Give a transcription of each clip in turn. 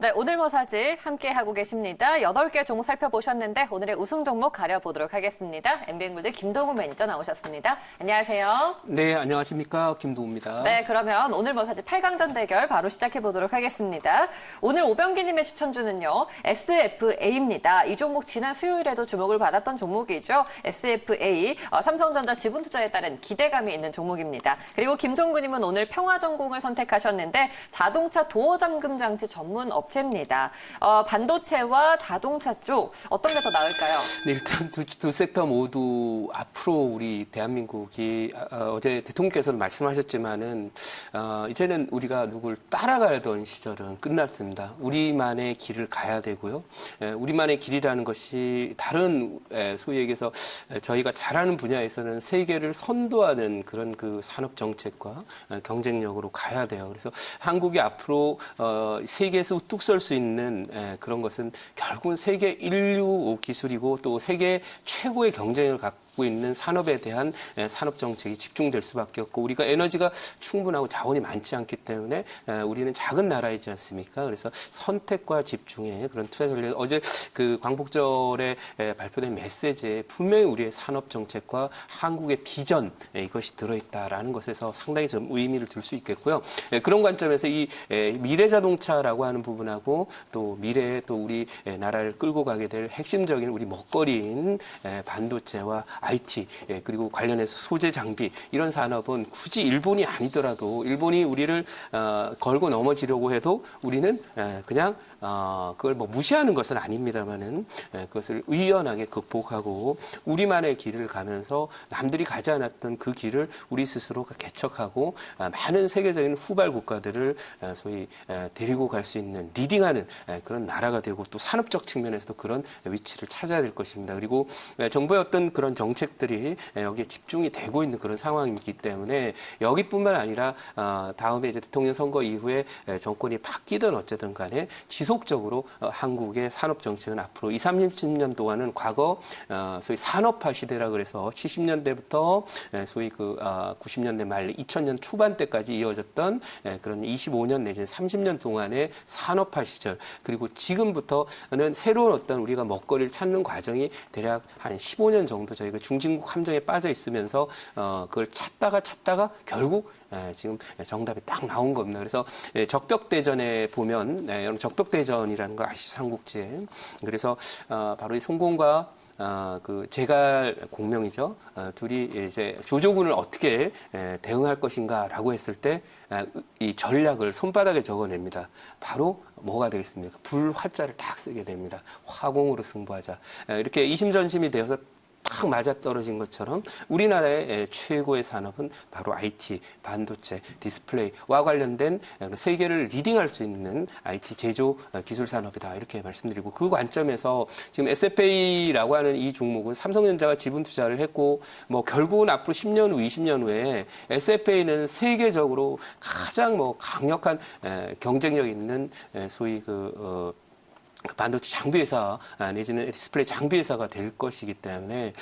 네, 오늘 뭐사지 함께 하고 계십니다. 8개 종목 살펴보셨는데 오늘의 우승 종목 가려보도록 하겠습니다. MBN몰드 김동우 매니저 나오셨습니다. 안녕하세요. 네, 안녕하십니까. 김동우입니다. 네, 그러면 오늘 뭐사지 8강전 대결 바로 시작해보도록 하겠습니다. 오늘 오병기님의 추천주는요, SFA입니다. 이 종목 지난 수요일에도 주목을 받았던 종목이죠. SFA, 삼성전자 지분투자에 따른 기대감이 있는 종목입니다. 그리고 김종구님은 오늘 평화전공을 선택하셨는데 자동차 도어 잠금 장치 전문 업체입니다. 반도체와 자동차 쪽 어떤 게 더 나을까요? 네, 일단 두 섹터 모두 앞으로 우리 대한민국이 어제 대통령께서는 말씀하셨지만은 이제는 우리가 누굴 따라가던 시절은 끝났습니다. 우리만의 길을 가야 되고요. 우리만의 길이라는 것이 다른 소위 얘기해서 저희가 잘하는 분야에서는 세계를 선도하는 그런 그 산업 정책과 경쟁력으로 가야 돼요. 그래서 한국이 앞으로 세계에서 우뚝 설 수 있는 그런 것은 결국은 세계 인류 기술이고 또 세계 최고의 경쟁력을 갖고 있는 산업에 대한 산업 정책이 집중될 수밖에 없고 우리가 에너지가 충분하고 자원이 많지 않기 때문에 우리는 작은 나라이지 않습니까? 그래서 선택과 집중의 그런 투자 전략 어제 그 광복절에 발표된 메시지에 분명히 우리의 산업 정책과 한국의 비전 이것이 들어있다라는 것에서 상당히 좀 의미를 둘 수 있겠고요. 그런 관점에서 이 미래 자동차라고 하는 부분하고 또 미래에 또 우리 나라를 끌고 가게 될 핵심적인 우리 먹거리인 반도체와 IT 그리고 관련해서 소재 장비 이런 산업은 굳이 일본이 아니더라도 일본이 우리를 걸고 넘어지려고 해도 우리는 그냥 그걸 뭐 무시하는 것은 아닙니다만은 그것을 의연하게 극복하고 우리만의 길을 가면서 남들이 가지 않았던 그 길을 우리 스스로가 개척하고 많은 세계적인 후발 국가들을 소위 데리고 갈 수 있는 리딩하는 그런 나라가 되고 또 산업적 측면에서도 그런 위치를 찾아야 될 것입니다. 그리고 정부의 어떤 그런 정책들이 여기에 집중이 되고 있는 그런 상황이기 때문에 여기뿐만 아니라 다음에 이제 대통령 선거 이후에 정권이 바뀌든 어쨌든 간에 지속적으로 한국의 산업 정책은 앞으로 20, 30년 동안은 과거 소위 산업화 시대라 그래서 70년대부터 소위 그 90년대 말 2000년 초반 때까지 이어졌던 그런 25년 내지는 30년 동안의 산업화 시절 그리고 지금부터는 새로운 어떤 우리가 먹거리를 찾는 과정이 대략 한 15년 정도 저희가 중진국 함정에 빠져 있으면서 그걸 찾다가 결국 지금 정답이 딱 나온 겁니다. 그래서 적벽대전에 보면 여러분 적벽대전이라는 거 아시죠? 삼국지에. 그래서 바로 이 송공과 그 제갈 공명이죠. 둘이 이제 조조군을 어떻게 대응할 것인가라고 했을 때 이 전략을 손바닥에 적어냅니다. 바로 뭐가 되겠습니까? 불화자를 딱 쓰게 됩니다. 화공으로 승부하자. 이렇게 이심전심이 되어서 딱 맞아떨어진 것처럼 우리나라의 최고의 산업은 바로 IT, 반도체, 디스플레이와 관련된 세계를 리딩할 수 있는 IT 제조 기술 산업이다. 이렇게 말씀드리고 그 관점에서 지금 SFA라고 하는 이 종목은 삼성전자가 지분 투자를 했고 뭐 결국은 앞으로 10년 후, 20년 후에 SFA는 세계적으로 가장 뭐 강력한 경쟁력 있는 소위 그 반도체 장비 회사 내지는 디스플레이 장비 회사가 될 것이기 때문에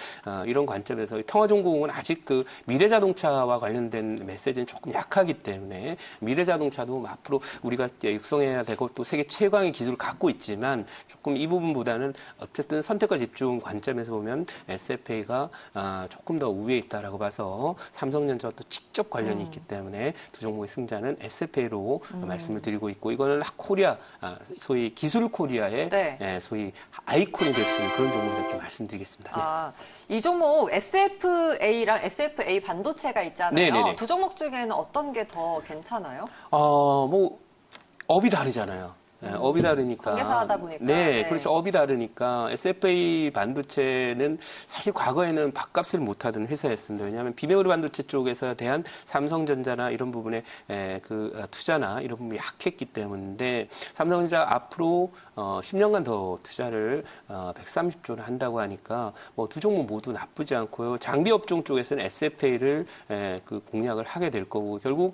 이런 관점에서 평화전공은 아직 그 미래자동차와 관련된 메시지는 조금 약하기 때문에 미래자동차도 앞으로 우리가 육성해야 되고 또 세계 최강의 기술을 갖고 있지만 조금 이 부분보다는 어쨌든 선택과 집중 관점에서 보면 SFA가 조금 더 우위에 있다라고 봐서 삼성전자와 또 직접 관련이 있기 때문에 두 종목의 승자는 SFA로 말씀을 드리고 있고 이거는 코리아 소위 기술 코리아 네. 소위 아이콘이 될 수 있는 그런 종목 이렇게 말씀드리겠습니다. 네. 이 종목 SFA랑 SFA 반도체가 있잖아요. 네네네. 두 종목 중에는 어떤 게 더 괜찮아요? 뭐 업이 다르잖아요. 업이 다르니까. 관계사하다 보니까. 네, 그렇죠. 업이 다르니까 SFA 반도체는 사실 과거에는 밥값을 못하던 회사였습니다. 왜냐하면 비메모리 반도체 쪽에서 대한 삼성전자나 이런 부분에 그 투자나 이런 부분이 약했기 때문인데 삼성전자 앞으로 10년간 더 투자를 130조를 한다고 하니까 뭐 두 종목 모두 나쁘지 않고요. 장비 업종 쪽에서는 SFA를 그 공략을 하게 될 거고 결국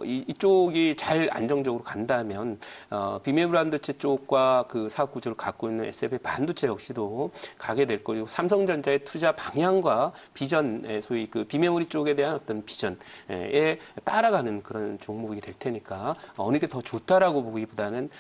이쪽이 잘 안정적으로 간다면 보면은 비메모리 반도체 쪽과 그 사업 구조를 갖고 있는 SF의 반도체 역시도 가게 될 거고 삼성전자의 투자 방향과 비전, 소위 그 비메모리 쪽에 대한 어떤 비전에 따라가는 그런 종목이 될 테니까 어느 게 더 좋다라고 보기보다는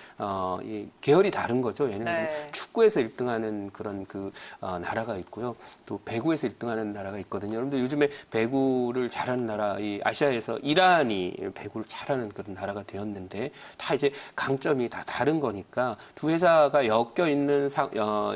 이 계열이 다른 거죠. 얘는 네. 축구에서 1등하는 그런 그 나라가 있고요. 또 배구에서 1등하는 나라가 있거든요. 여러분들 요즘에 배구를 잘하는 나라, 이 아시아에서 이란이 배구를 잘하는 그런 나라가 되었는데 다 이제 강점이 다 다른 거니까 두 회사가 엮여 있는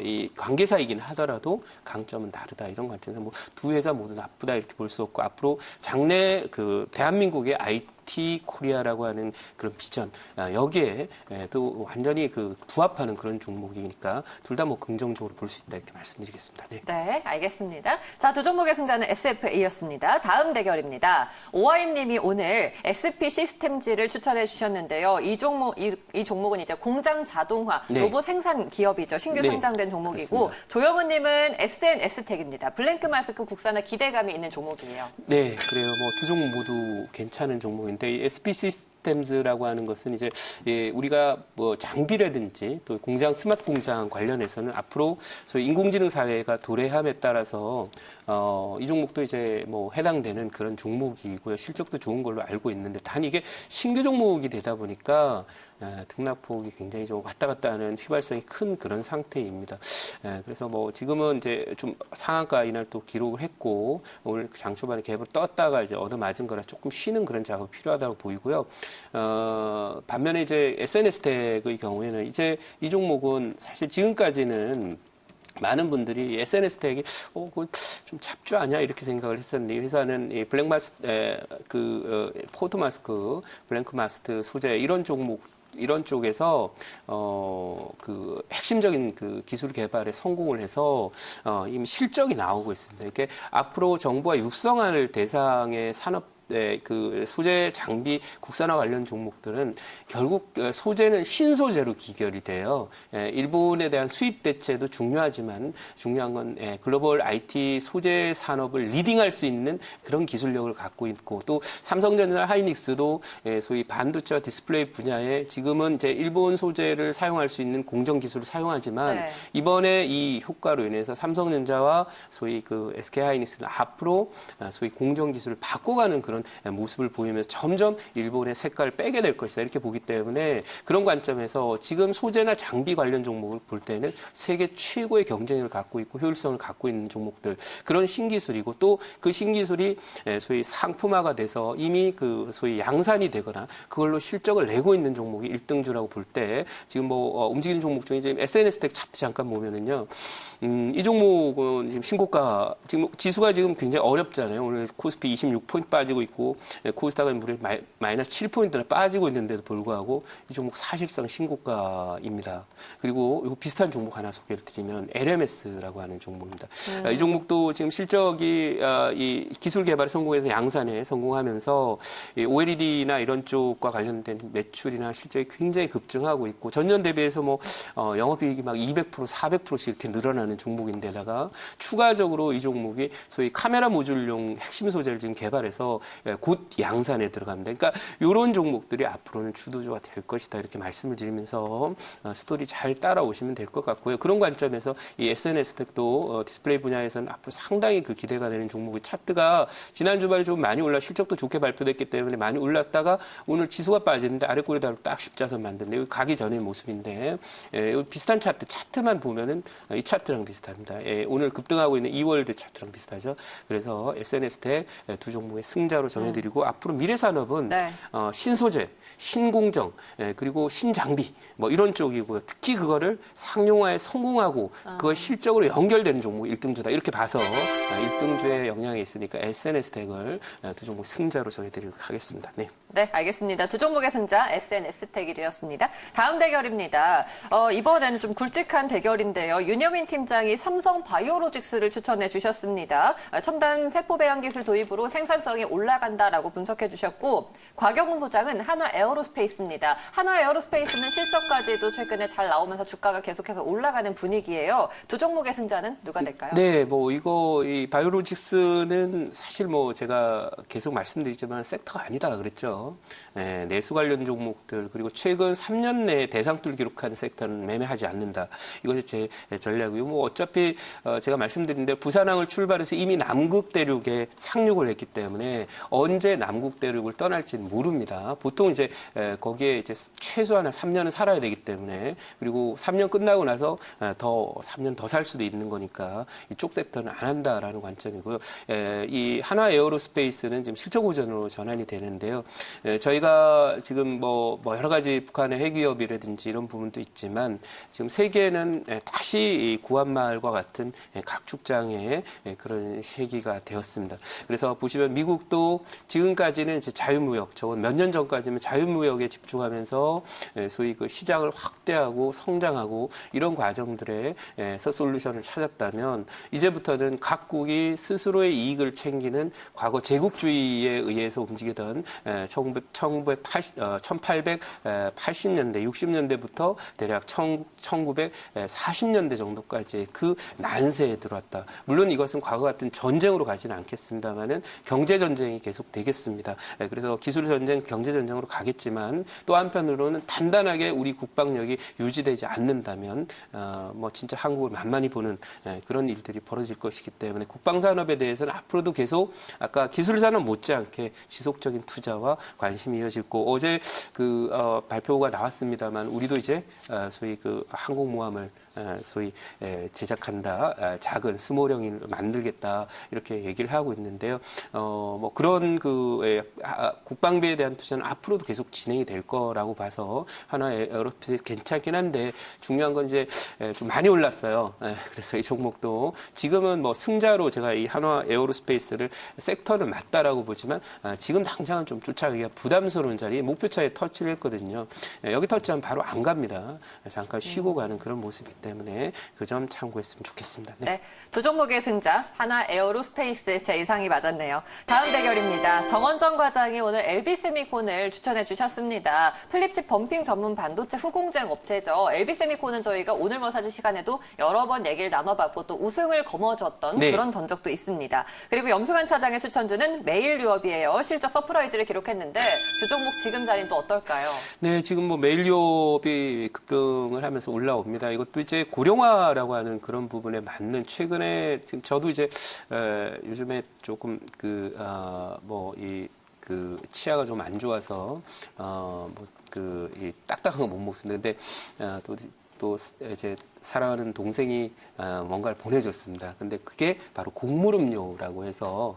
이 관계사이긴 하더라도 강점은 다르다 이런 관점에서 뭐 두 회사 모두 나쁘다 이렇게 볼 수 없고 앞으로 장래 그 대한민국의 IT 코리아라고 하는 그런 비전 여기에 또 완전히 그 부합하는 그런 종목이니까 둘 다 뭐 긍정적으로 볼 수 있다 이렇게 말씀드리겠습니다. 네. 네, 알겠습니다. 자, 두 종목의 승자는 SFA였습니다. 다음 대결입니다. 오하임님이 오늘 SP 시스템즈를 추천해 주셨는데요. 이 종목은 이제 공장 자동화, 네. 로봇 생산 기업이죠. 신규 네, 상장된 종목이고, 그렇습니다. 조영은님은 SNS텍입니다. 블랭크 마스크 국산화 기대감이 있는 종목이에요. 네, 그래요. 뭐 두 종목 모두 괜찮은 종목인데 이 SP 시스템즈라고 하는 것은 이제 우리가 뭐 장비라든지 또 공장 스마트 공장 관련해서는 앞으로 소위 인공지능 사회가 도래함에 따라서 이 종목도 이제 뭐 해당되는 그런 종목이고요. 실적도 좋은 걸로 알고 있는데 단 이게 신규 종목이 되다 보니까 등락폭이 굉장히 좀 왔다 갔다 하는 휘발성이 큰 그런 상태입니다. 그래서 뭐 지금은 이제 좀 상한가 이날 또 기록을 했고 오늘 장 초반에 갭을 떴다가 이제 얻어맞은 거라 조금 쉬는 그런 작업이 필요하다고 보이고요. 반면에 이제 SNS텍의 경우에는 이제 이 종목은 사실 지금까지는 많은 분들이 SNS텍이 그거 좀 잡주 아니야 이렇게 생각을 했었는데 이 회사는 이 포토마스크, 블랭크마스트 소재 이런 종목 이런 쪽에서 그 핵심적인 그 기술 개발에 성공을 해서 이미 실적이 나오고 있습니다. 이렇게 앞으로 정부가 육성할 대상의 산업 그 소재 장비 국산화 관련 종목들은 결국 소재는 신소재로 기결이 돼요. 일본에 대한 수입 대체도 중요하지만 중요한 건 글로벌 IT 소재 산업을 리딩할 수 있는 그런 기술력을 갖고 있고 또 삼성전자 하이닉스도 소위 반도체와 디스플레이 분야에 지금은 이제 일본 소재를 사용할 수 있는 공정 기술을 사용하지만 네. 이번에 이 효과로 인해서 삼성전자와 소위 그 SK 하이닉스는 앞으로 소위 공정 기술을 바꿔가는 그런 모습을 보이면서 점점 일본의 색깔을 빼게 될 것이다 이렇게 보기 때문에 그런 관점에서 지금 소재나 장비 관련 종목을 볼 때는 세계 최고의 경쟁력을 갖고 있고 효율성을 갖고 있는 종목들 그런 신기술이고 또 그 신기술이 소위 상품화가 돼서 이미 그 소위 양산이 되거나 그걸로 실적을 내고 있는 종목이 1등주라고 볼 때 지금 뭐 움직이는 종목 중에 지금 SNS텍 차트 잠깐 보면은요 이 종목은 지금 신고가 지금 지수가 지금 굉장히 어렵잖아요. 오늘 코스피 26포인트 빠지고 있고 코스닥은 무려 마이너스 7포인트나 빠지고 있는데도 불구하고 이 종목 사실상 신고가입니다. 그리고 이거 비슷한 종목 하나 소개를 드리면 LMS라고 하는 종목입니다. 이 종목도 지금 실적이 이 기술 개발에 성공해서 양산에 성공하면서 이 OLED나 이런 쪽과 관련된 매출이나 실적이 굉장히 급증하고 있고 전년 대비해서 뭐 영업이익이 막 200%, 400%씩 이렇게 늘어나는 종목인데다가 추가적으로 이 종목이 소위 카메라 모듈용 핵심 소재를 지금 개발해서 곧 양산에 들어갑니다. 그러니까 이런 종목들이 앞으로는 주도주가 될 것이다 이렇게 말씀을 드리면서 스토리 잘 따라오시면 될 것 같고요. 그런 관점에서 이 SNS텍도 디스플레이 분야에서는 앞으로 상당히 그 기대가 되는 종목의 차트가 지난 주말에 좀 많이 올라 실적도 좋게 발표됐기 때문에 많이 올랐다가 오늘 지수가 빠지는데 아래 꼬리다로 딱 십자선 만드는데 여기 가기 전의 모습인데 비슷한 차트만 보면은 이 차트랑 비슷합니다. 오늘 급등하고 있는 이월드 차트랑 비슷하죠. 그래서 SNS텍 두 종목의 승자로 전해드리고 앞으로 미래산업은 네. 신소재, 신공정 그리고 신장비 뭐 이런 쪽이고요. 특히 그거를 상용화에 성공하고 그걸 실적으로 연결되는 종목 1등주다 이렇게 봐서 1등주의 영향이 있으니까 SNS텍을 두 종목 승자로 전해드리도록 하겠습니다. 네. 네, 알겠습니다. 두 종목의 승자 SNS텍이 되었습니다. 다음 대결입니다. 이번에는 좀 굵직한 대결인데요. 윤여민 팀장이 삼성 바이오로직스를 추천해 주셨습니다. 첨단 세포 배양 기술 도입으로 생산성이 올라가 올라간다라고 분석해 주셨고, 곽영훈 부장은 하나 에어로스페이스입니다. 하나 에어로스페이스는 실적까지도 최근에 잘 나오면서 주가가 계속해서 올라가는 분위기예요. 두 종목의 승자는 누가 될까요? 네, 이 바이오로직스는 사실 제가 계속 말씀드리지만 섹터가 아니다 그랬죠. 네, 내수 관련 종목들, 그리고 최근 3년 내에 대상투를 기록한 섹터는 매매하지 않는다. 이것이 제 전략이고요. 어차피 제가 말씀드린 대로 부산항을 출발해서 이미 남극 대륙에 상륙을 했기 때문에 언제 남극 대륙을 떠날지는 모릅니다. 보통 이제 거기에 이제 최소한 3년은 살아야 되기 때문에, 그리고 3년 끝나고 나서 3년 더 살 수도 있는 거니까 이쪽 섹터는 안 한다라는 관점이고요. 이 하나 에어로스페이스는 지금 실적 호전으로 전환이 되는데요. 저희가 지금 여러 가지 북한의 핵위협이라든지 이런 부분도 있지만 지금 세계는 다시 이 구한말과 같은 각축장의 그런 시기가 되었습니다. 그래서 보시면 미국도 지금까지는 이제 자유무역, 저건 몇 년 전까지는 자유무역에 집중하면서 소위 그 시장을 확대하고 성장하고 이런 과정들에서 솔루션을 찾았다면, 이제부터는 각국이 스스로의 이익을 챙기는 과거 제국주의에 의해서 움직이던 1880년대, 60년대부터 대략 1940년대 정도까지 그 난세에 들어왔다. 물론 이것은 과거 같은 전쟁으로 가지는 않겠습니다만은 경제 전쟁이 계속 되겠습니다. 그래서 기술 전쟁, 경제 전쟁으로 가겠지만, 또 한편으로는 단단하게 우리 국방력이 유지되지 않는다면 진짜 한국을 만만히 보는 그런 일들이 벌어질 것이기 때문에 국방산업에 대해서는 앞으로도 계속 아까 기술산업 못지않게 지속적인 투자와 관심이 이어질 거고, 어제 발표가 나왔습니다만 우리도 이제 소위 항공모함을 소위 제작한다, 작은 스몰형을 만들겠다, 이렇게 얘기를 하고 있는데요. 그런 국방비에 대한 투자는 앞으로도 계속 진행이 될 거라고 봐서 하나 에어로스페이스 괜찮긴 한데, 중요한 건 이제 좀 많이 올랐어요. 그래서 이 종목도 지금은 승자로 제가 이 한화 에어로스페이스를 섹터는 맞다라고 보지만, 지금 당장은 좀 쫓아가기가 부담스러운 자리, 목표차에 터치를 했거든요. 여기 터치하면 바로 안 갑니다. 잠깐 쉬고 가는 그런 모습이기 때문에 그 점 참고했으면 좋겠습니다. 네. 두 종목의 승자, 하나 에어로스페이스, 제 예상이 맞았네요. 다음 대결입니다. 정원정 과장이 오늘 LB세미콘을 추천해 주셨습니다. 플립칩 범핑 전문 반도체 후공정 업체죠. LB세미콘은 저희가 오늘 사진 시간에도 여러 번 얘기를 나눠봤고 또 우승을 거머쥐었던 그런 전적도 있습니다. 그리고 염수관 차장의 추천주는 메일유업이에요. 실적 서프라이즈를 기록했는데 두 종목 지금 자리는 또 어떨까요? 네, 지금 메일유업이 급등을 하면서 올라옵니다. 이것도 이제 고령화라고 하는 그런 부분에 맞는, 최근에 지금 저도 이제 요즘에 조금 치아가 좀 안 좋아서 이 딱딱한 거 못 먹습니다. 근데 또 이제 사랑하는 동생이 뭔가를 보내줬습니다. 근데 그게 바로 곡물음료라고 해서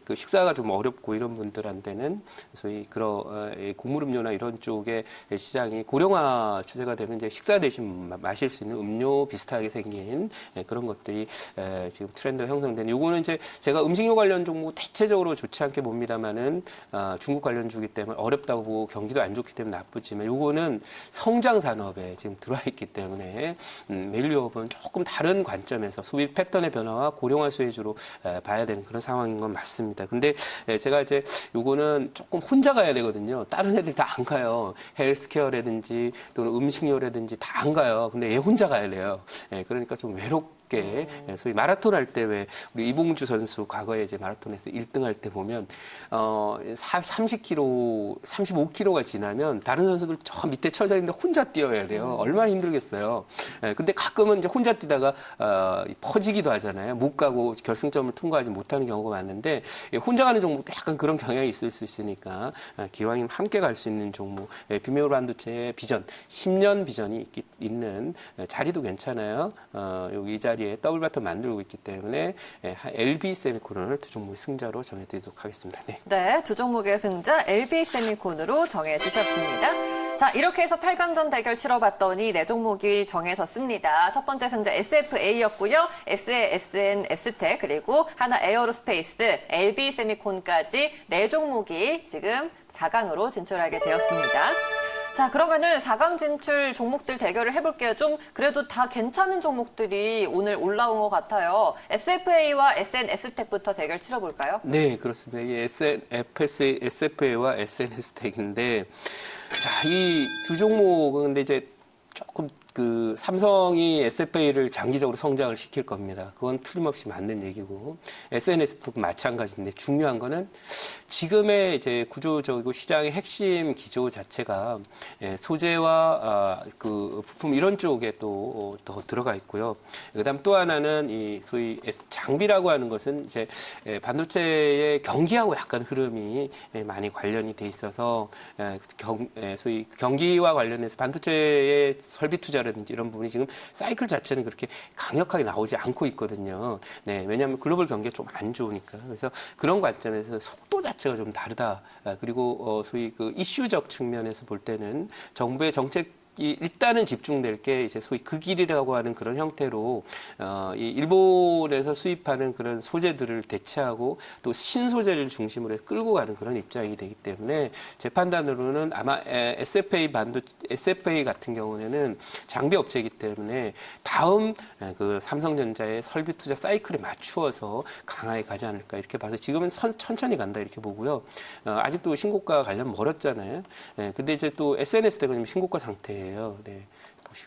그 식사가 좀 어렵고 이런 분들한테는 소위 그런 곡물음료나 이런 쪽의 시장이 고령화 추세가 되면 이제 식사 대신 마실 수 있는 음료 비슷하게 생긴 그런 것들이 지금 트렌드가 형성되는. 요거는 이제 제가 음식료 관련 종목 대체적으로 좋지 않게 봅니다만은 중국 관련주기 때문에 어렵다고 보고, 경기도 안 좋기 때문에 나쁘지만, 요거는 성장 산업에 지금 들어와 있기 때문에 메일유업은 조금 다른 관점에서 소비 패턴의 변화와 고령화 수혜주로 봐야 되는 그런 상황인 건 맞습니다. 근데 제가 이제 요거는 조금 혼자 가야 되거든요. 다른 애들 다 안 가요. 헬스케어라든지 또는 음식료라든지 다 안 가요. 근데 얘 혼자 가야 돼요. 그러니까 좀 외롭게, 소위 마라톤 할 때 왜 우리 이봉주 선수 과거에 이제 마라톤에서 1등 할 때 보면 30km, 35km가 지나면 다른 선수들 저 밑에 처져 있는데 혼자 뛰어야 돼요. 얼마나 힘들겠어요. 근데 가끔은 이제 혼자 뛰다가 퍼지기도 하잖아요. 못 가고 결승점을 통과하지 못하는 경우가 많은데, 혼자 가는 종목도 약간 그런 경향이 있을 수 있으니까 기왕이면 함께 갈 수 있는 종목, 비메올 반도체의 비전, 10년 비전이 있는 자리도 괜찮아요. 여기 이 자리에 더블 바텀 만들고 있기 때문에 LB세미콘을 두 종목의 승자로 정해드리도록 하겠습니다. 네, 두 종목의 승자 LB세미콘으로 정해주셨습니다. 자, 이렇게 해서 8강전 대결 치러봤더니 네 종목이 정해졌습니다. 첫 번째 승자 SFA였고요. SN, S텍, 그리고 하나 에어로스페이스, LB세미콘까지 네 종목이 지금 4강으로 진출하게 되었습니다. 자, 그러면은 4강 진출 종목들 대결을 해볼게요. 좀 그래도 다 괜찮은 종목들이 오늘 올라온 것 같아요. SFA와 SNS텍부터 대결 치러볼까요? 네, 그렇습니다. 이 SFA와 SNS텍인데, 자, 이 두 종목은 근데 이제 조금 그 삼성이 SFA를 장기적으로 성장을 시킬 겁니다. 그건 틀림없이 맞는 얘기고 SNS도 마찬가지인데 중요한 거는 지금의 이제 구조적이고 시장의 핵심 기조 자체가 소재와 그 부품 이런 쪽에 또 더 들어가 있고요. 그다음 또 하나는 이 소위 장비라고 하는 것은 이제 반도체의 경기하고 약간 흐름이 많이 관련이 돼 있어서 소위 경기와 관련해서 반도체의 설비 투자라든지 이런 부분이 지금 사이클 자체는 그렇게 강력하게 나오지 않고 있거든요. 네, 왜냐하면 글로벌 경기가 좀 안 좋으니까. 그래서 그런 관점에서 속도 자체가 좀 다르다. 그리고 소위 그 이슈적 측면에서 볼 때는 정부의 정책 일단은 집중될 게 이제 소위 그 길이라고 하는 그런 형태로 이 일본에서 수입하는 그런 소재들을 대체하고 또 신소재를 중심으로 해서 끌고 가는 그런 입장이 되기 때문에 제 판단으로는 아마 SFA 같은 경우에는 장비 업체이기 때문에 다음 그 삼성전자의 설비 투자 사이클에 맞추어서 강하게 가지 않을까 이렇게 봐서 지금은 천천히 간다 이렇게 보고요. 아직도 신고가 관련 멀었잖아요. 근데 이제 또 SNS텍은 지금 신고가 상태예요. 네.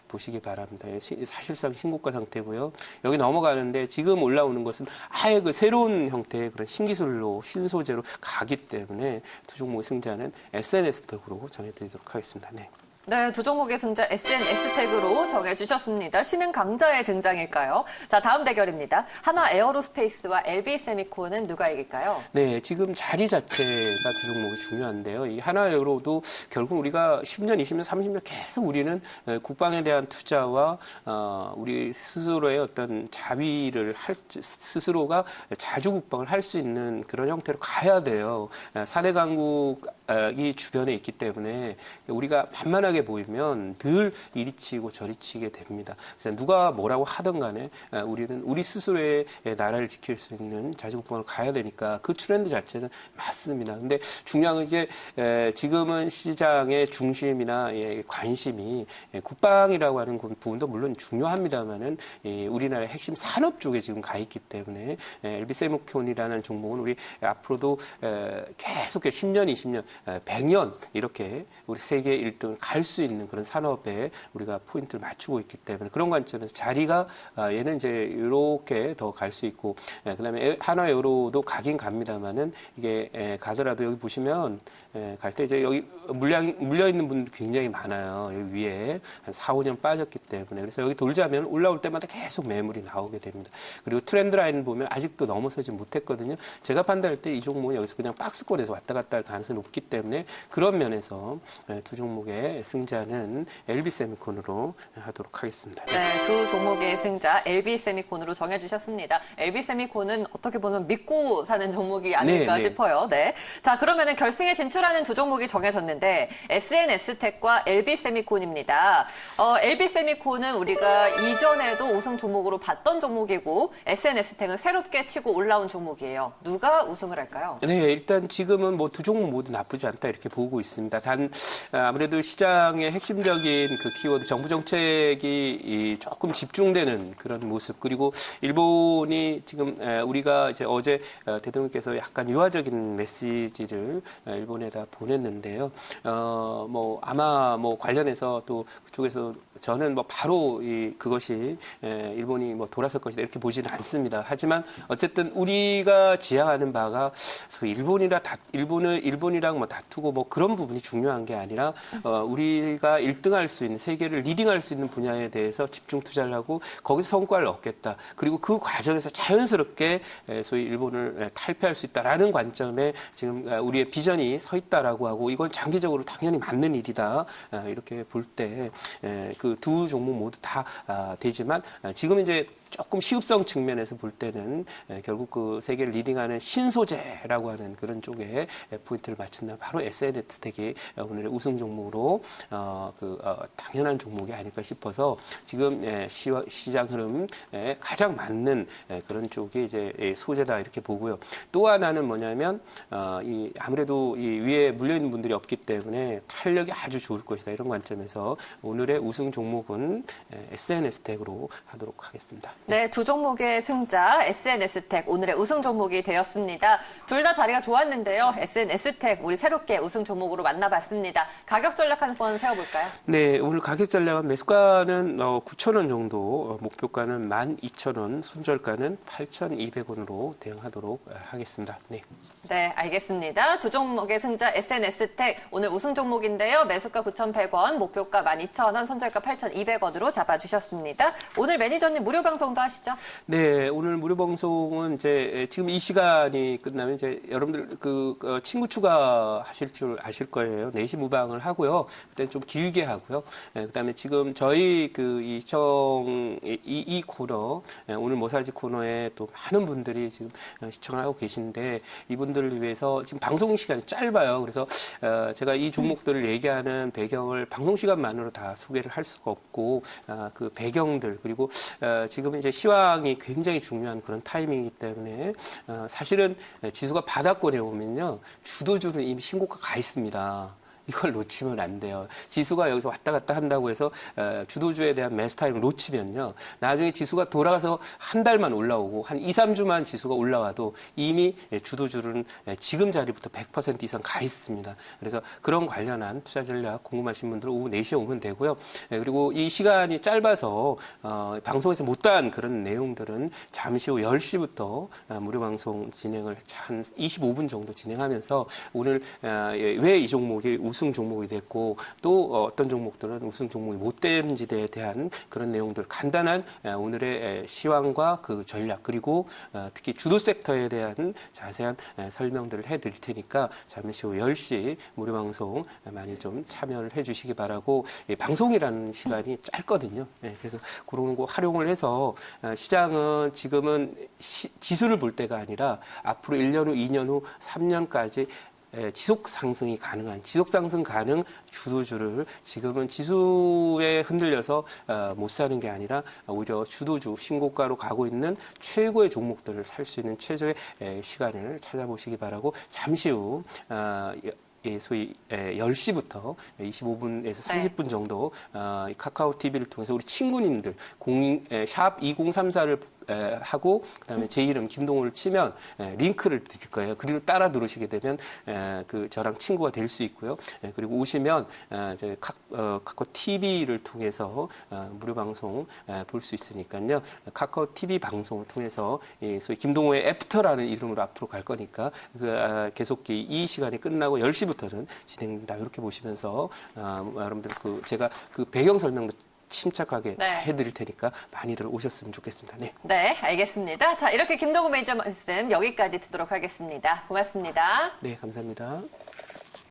보시기 바랍니다. 사실상 신고가 상태고요. 여기 넘어가는데 지금 올라오는 것은 아예 그 새로운 형태의 그런 신기술로 신소재로 가기 때문에 두 종목의 승자는 SNS텍으로 정해드리도록 하겠습니다. 네. 네, 두 종목의 승자 SNS텍으로 정해주셨습니다. 신흥 강자의 등장일까요? 자, 다음 대결입니다. 한화 에어로스페이스와 LB세미콘은 누가 이길까요? 네, 지금 자리 자체가 두 종목이 중요한데요. 이 한화에어로도 결국 우리가 10년, 20년, 30년 계속 우리는 국방에 대한 투자와 우리 스스로의 어떤 자위를 스스로가 자주 국방을 할 수 있는 그런 형태로 가야 돼요. 4대 강국이 주변에 있기 때문에 우리가 만만하게 보이면 늘 이리 치고 저리 치게 됩니다. 그래서 누가 뭐라고 하든 간에 우리는 우리 스스로의 나라를 지킬 수 있는 자주국방으로 가야 되니까 그 트렌드 자체는 맞습니다. 근데 중요한 건 이제 지금은 시장의 중심이나 관심이 국방이라고 하는 부분도 물론 중요합니다만은 우리나라의 핵심 산업 쪽에 지금 가 있기 때문에 LB세미콘이라는 종목은 우리 앞으로도 계속 10년, 20년, 100년 이렇게 우리 세계 1등을 갈 수 있는 그런 산업에 우리가 포인트를 맞추고 있기 때문에 그런 관점에서 자리가 얘는 이제 이렇게 더 갈 수 있고 그다음에 한화에어로도 가긴 갑니다만은 이게 가더라도 여기 보시면 갈 때 이제 여기 물려 있는 분들 굉장히 많아요. 여기 위에 한 4, 5년 빠졌기 때문에 그래서 여기 돌자면 올라올 때마다 계속 매물이 나오게 됩니다. 그리고 트렌드 라인 보면 아직도 넘어서지 못했거든요. 제가 판단할 때 이 종목은 여기서 그냥 박스권에서 왔다 갔다 할 가능성이 높기 때문에 그런 면에서 두 종목의 승자는 LB세미콘으로 하도록 하겠습니다. 네, 두 종목의 승자 LB세미콘으로 정해주셨습니다. LB세미콘은 어떻게 보면 믿고 사는 종목이 아닐까 싶어요. 네. 자, 그러면은 결승에 진출하는 두 종목이 정해졌는데 SNS텍과 LB세미콘입니다. LB세미콘은 우리가 이전에도 우승 종목으로 봤던 종목이고 SNS텍은 새롭게 치고 올라온 종목이에요. 누가 우승을 할까요? 네, 일단 지금은 뭐 두 종목 모두 나쁘지 않다 이렇게 보고 있습니다. 단 아무래도 시장의 핵심적인 그 키워드 정부 정책이 조금 집중되는 그런 모습 그리고 일본이 지금 우리가 이제 어제 대통령께서 약간 유화적인 메시지를 일본에다 보냈는데요. 뭐 아마 뭐 관련해서 또 그쪽에서 저는 뭐 바로 그것이 일본이 뭐 돌아설 것이다 이렇게 보지는 않습니다. 하지만 어쨌든 우리가 지향하는 바가 소위 일본이랑 뭐 다투고 뭐 그런 부분이 중요한 게 아니라 우리가 1등할 수 있는 세계를 리딩할 수 있는 분야에 대해서 집중 투자를 하고 거기서 성과를 얻겠다. 그리고 그 과정에서 자연스럽게 소위 일본을 탈피할 수 있다라는 관점에 지금 우리의 비전이 서 있다라고 하고 이건 장기적으로 당연히 맞는 일이다. 이렇게 볼 때 그 두 종목 모두 다 되지만 지금 이제 조금 시급성 측면에서 볼 때는 결국 그 세계를 리딩하는 신소재라고 하는 그런 쪽에 포인트를 맞춘다. 바로 SNS텍이 오늘의 우승 종목으로 당연한 종목이 아닐까 싶어서 지금 시장 흐름에 가장 맞는 그런 쪽이 이제 소재다 이렇게 보고요. 또 하나는 뭐냐면 아무래도 이 위에 물려 있는 분들이 없기 때문에 탄력이 아주 좋을 것이다 이런 관점에서 오늘의 우승 종목은 SNS텍으로 하도록 하겠습니다. 네, 두 종목의 승자 SNS텍 오늘의 우승 종목이 되었습니다. 둘 다 자리가 좋았는데요. SNS텍 우리 새롭게 우승 종목으로 만나봤습니다. 가격 전략 한번 세워볼까요? 네, 오늘 가격 전략은 매수가는 9,000원 정도, 목표가는 12,000원, 손절가는 8,200원으로 대응하도록 하겠습니다. 네. 네, 알겠습니다. 두 종목의 승자 SNS텍 오늘 우승 종목인데요. 매수가 9,100원, 목표가 12,000원, 손절가 8,200원으로 잡아주셨습니다. 오늘 매니저님 무료 방송도 하시죠? 네, 오늘 무료 방송은 이제 지금 이 시간이 끝나면 이제 여러분들 친구 추가하실 줄 아실 거예요. 4시 무방을 하고요. 그때 좀 길게 하고요. 그다음에 지금 저희 이 코너 오늘 모사지 코너에 또 많은 분들이 지금 시청을 하고 계신데 이분들을 위해서 지금 방송 시간이 짧아요. 그래서 제가 이 종목들을 얘기하는 배경을 방송 시간만으로 다 소개를 할 수가 없고 그 배경들 그리고 지금 이제 시황이 굉장히 중요한 그런 타이밍이기 때문에 사실은 지수가 바닥권에 오면요 주도주는 이미 신고가 가 있습니다. 이걸 놓치면 안 돼요. 지수가 여기서 왔다 갔다 한다고 해서 주도주에 대한 매수 타임을 놓치면요. 나중에 지수가 돌아가서 한 달만 올라오고 한 2, 3주만 지수가 올라와도 이미 주도주는 지금 자리부터 100% 이상 가 있습니다. 그래서 그런 관련한 투자 전략 궁금하신 분들은 오후 4시에 오면 되고요. 그리고 이 시간이 짧아서 방송에서 못다한 그런 내용들은 잠시 후 10시부터 무료 방송 진행을 한 25분 정도 진행하면서 오늘 왜 이 종목이 우승 종목이 됐고 또 어떤 종목들은 우승 종목이 못 된지에 대한 그런 내용들 간단한 오늘의 시황과 그 전략 그리고 특히 주도 섹터에 대한 자세한 설명들을 해드릴 테니까 잠시 후 10시 무료 방송 많이 좀 참여를 해주시기 바라고 방송이라는 시간이 짧거든요. 그래서 그런 거 활용을 해서 시장은 지금은 지수를 볼 때가 아니라 앞으로 1년 후, 2년 후, 3년까지 지속 상승이 가능한 지속 상승 가능 주도주를 지금은 지수에 흔들려서 못 사는 게 아니라 오히려 주도주 신고가로 가고 있는 최고의 종목들을 살 수 있는 최저의 시간을 찾아보시기 바라고 잠시 후 소위 10시부터 25분에서 30분 정도 카카오 TV를 통해서 우리 친구님들 샵 2034를 하고 그다음에 제 이름 김동호를 치면 링크를 드릴 거예요. 그리고 따라 누르시게 되면 저랑 친구가 될 수 있고요. 그리고 오시면 저희 카카오 TV를 통해서 무료 방송 볼 수 있으니까요. 카카오 TV 방송을 통해서 소위 김동호의 애프터라는 이름으로 앞으로 갈 거니까 계속 이 시간이 끝나고 10시부터는 진행된다 이렇게 보시면서 여러분들 제가 배경 설명도 침착하게 해드릴 테니까 많이들 오셨으면 좋겠습니다. 네. 네, 알겠습니다. 자, 이렇게 김동구 매니저 말씀 여기까지 듣도록 하겠습니다. 고맙습니다. 네, 감사합니다.